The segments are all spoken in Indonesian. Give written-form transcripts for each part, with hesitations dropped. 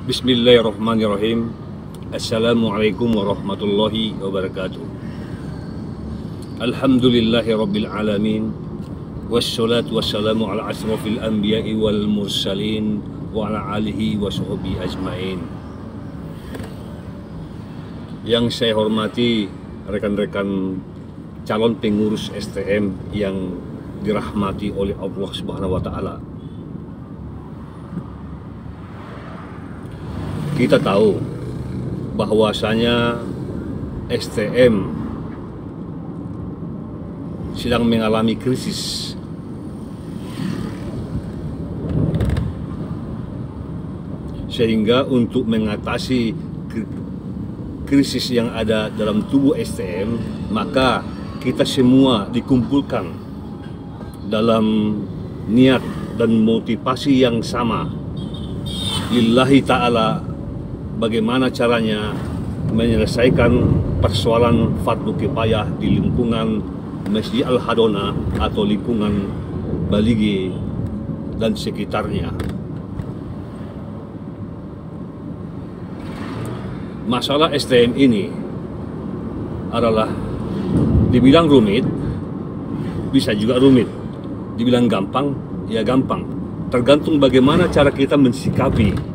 Bismillahirrahmanirrahim. Assalamualaikum warahmatullahi wabarakatuh. Alhamdulillahi rabbil alamin. Wassalatu wassalamu ala asrafil anbiya'i wal mursalin wa ala alihi wa sahbihi ajmain. Yang saya hormati rekan-rekan calon pengurus STM yang dirahmati oleh Allah Subhanahu wa taala. Kita tahu bahwasanya STM sedang mengalami krisis. Sehingga untuk mengatasi krisis yang ada dalam tubuh STM, maka kita semua dikumpulkan dalam niat dan motivasi yang sama. Lillahi ta'ala, bagaimana caranya menyelesaikan persoalan fardu kifayah di lingkungan Masjid Al-Hadona atau lingkungan Balige dan sekitarnya. Masalah STM ini adalah dibilang rumit, bisa juga rumit. Dibilang gampang, ya gampang. Tergantung bagaimana cara kita mensikapi.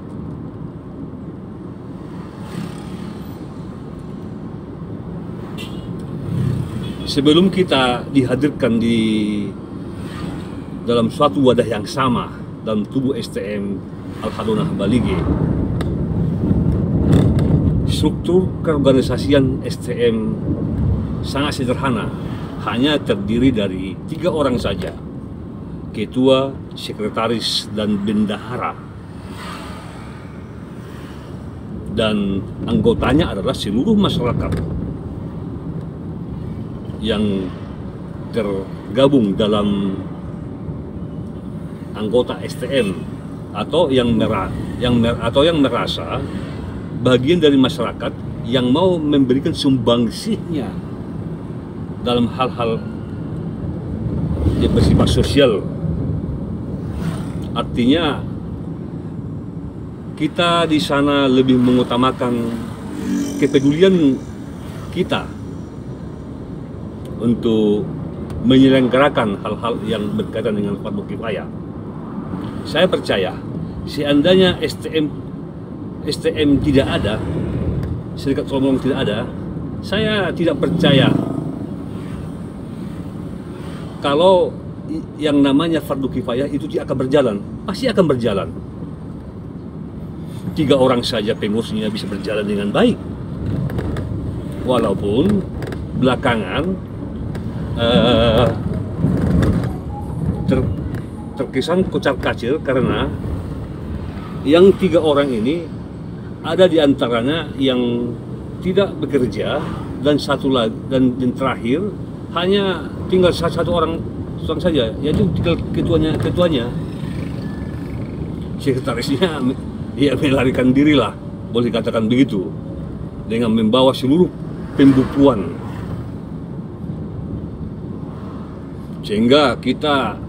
Sebelum kita dihadirkan di dalam suatu wadah yang sama dalam tubuh STM Al-Hadona Balige, struktur keorganisasian STM sangat sederhana, hanya terdiri dari 3 orang saja: ketua, sekretaris, dan bendahara. Dan anggotanya adalah seluruh masyarakat yang tergabung dalam anggota STM atau yang merasa bagian dari masyarakat yang mau memberikan sumbangsihnya dalam hal-hal yang bersifat sosial. Artinya kita di sana lebih mengutamakan kepedulian kita untuk menyelenggarakan hal-hal yang berkaitan dengan fardu kifayah. Saya percaya seandainya STM tidak ada, Serikat Tolong tidak ada, saya tidak percaya kalau yang namanya fardu kifayah itu tidak akan berjalan. Pasti akan berjalan. 3 orang saja pengurusnya bisa berjalan dengan baik. Walaupun belakangan terkesan kocar-kacir karena yang 3 orang ini ada di antaranya yang tidak bekerja dan yang terakhir hanya tinggal satu orang saja, yaitu tinggal ketuanya. Sekretarisnya ya melarikan diri lah, boleh katakan begitu, dengan membawa seluruh pembukuan. Sehingga kita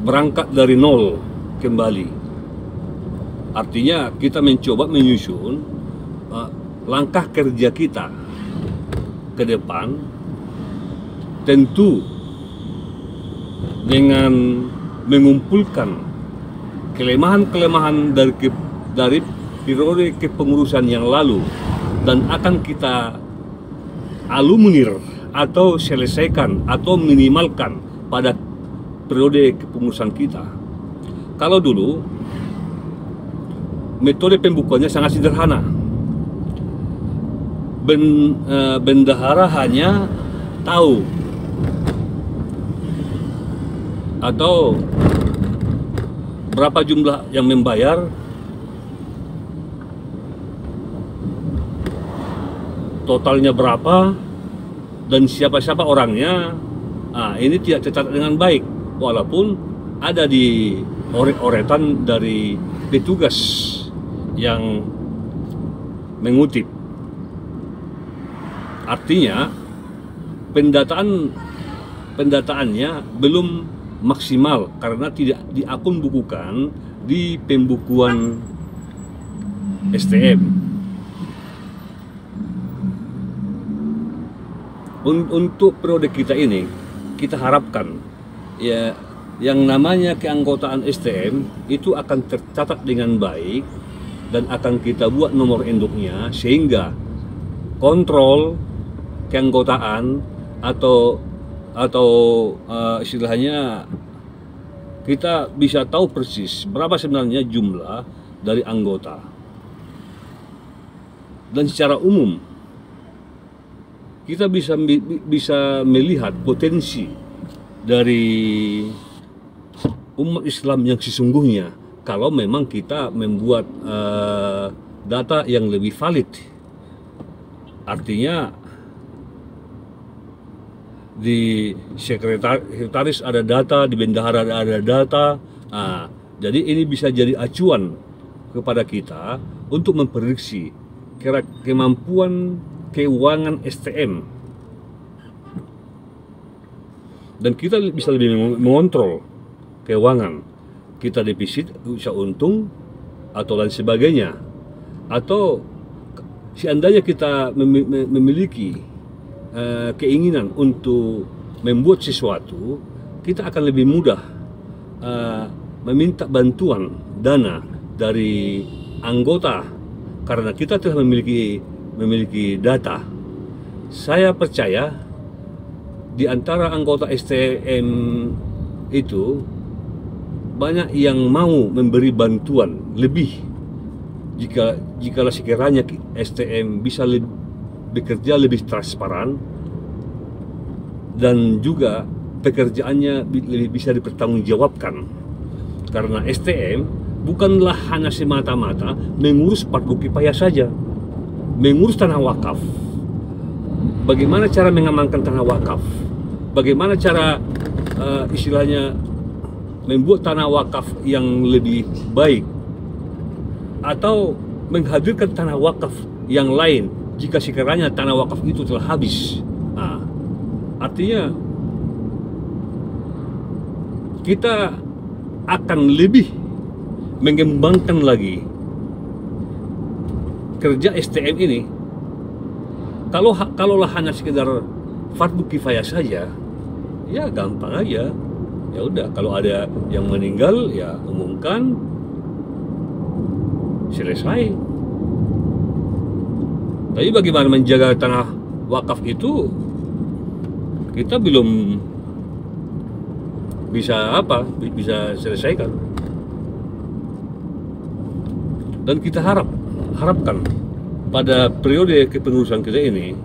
berangkat dari nol kembali. Artinya kita mencoba menyusun langkah kerja kita ke depan, tentu dengan mengumpulkan kelemahan-kelemahan dari periode kepengurusan yang lalu dan akan kita aluminir atau selesaikan atau minimalkan pada periode kepengurusan kita. Kalau dulu metode pembukuannya sangat sederhana. Bendahara hanya tahu atau berapa jumlah yang membayar, totalnya berapa, dan siapa-siapa orangnya. Ini tidak tercatat dengan baik, walaupun ada di oret-oretan dari petugas yang mengutip. Artinya pendataannya belum maksimal karena tidak diakun bukukan di pembukuan STM. Untuk periode kita ini, kita harapkan ya yang namanya keanggotaan STM itu akan tercatat dengan baik dan akan kita buat nomor induknya sehingga kontrol keanggotaan atau istilahnya kita bisa tahu persis berapa sebenarnya jumlah dari anggota. Dan secara umum kita bisa melihat potensi dari umat Islam yang sesungguhnya kalau memang kita membuat data yang lebih valid. Artinya di sekretaris ada data, di bendahara ada data. Jadi ini bisa jadi acuan kepada kita untuk memprediksi kemampuan keuangan STM, dan kita bisa lebih mengontrol keuangan kita, defisit, usaha untung atau lain sebagainya. Atau seandainya kita memiliki keinginan untuk membuat sesuatu, kita akan lebih mudah meminta bantuan dana dari anggota karena kita telah memiliki data. Saya percaya di antara anggota STM itu banyak yang mau memberi bantuan lebih jika sekiranya STM bisa bekerja lebih transparan dan juga pekerjaannya lebih bisa dipertanggungjawabkan. Karena STM bukanlah hanya semata-mata mengurus fardu kifayah saja, mengurus tanah wakaf. Bagaimana cara mengamankan tanah wakaf? Bagaimana cara istilahnya membuat tanah wakaf yang lebih baik, atau menghadirkan tanah wakaf yang lain jika sekiranya tanah wakaf itu telah habis. Artinya kita akan lebih mengembangkan lagi kerja STM ini. Kalaulah hanya sekedar fardu kifayah saja, ya gampang aja. Ya udah, kalau ada yang meninggal ya umumkan, selesai. Tapi bagaimana menjaga tanah wakaf itu, kita belum bisa selesaikan. Dan kita harapkan pada periode kepengurusan kita ini,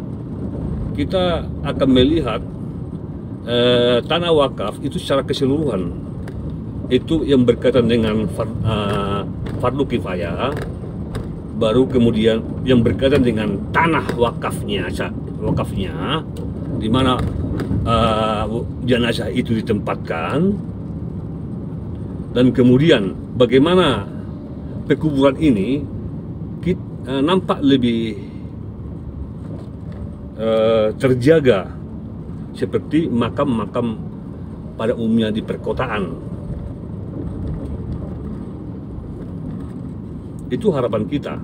kita akan melihat tanah wakaf itu secara keseluruhan, itu yang berkaitan dengan fardu kifayah, baru kemudian yang berkaitan dengan tanah wakafnya, di mana jenazah itu ditempatkan, dan kemudian bagaimana pekuburan ini nampak lebih terjaga seperti makam-makam pada umumnya di perkotaan. Itu harapan kita.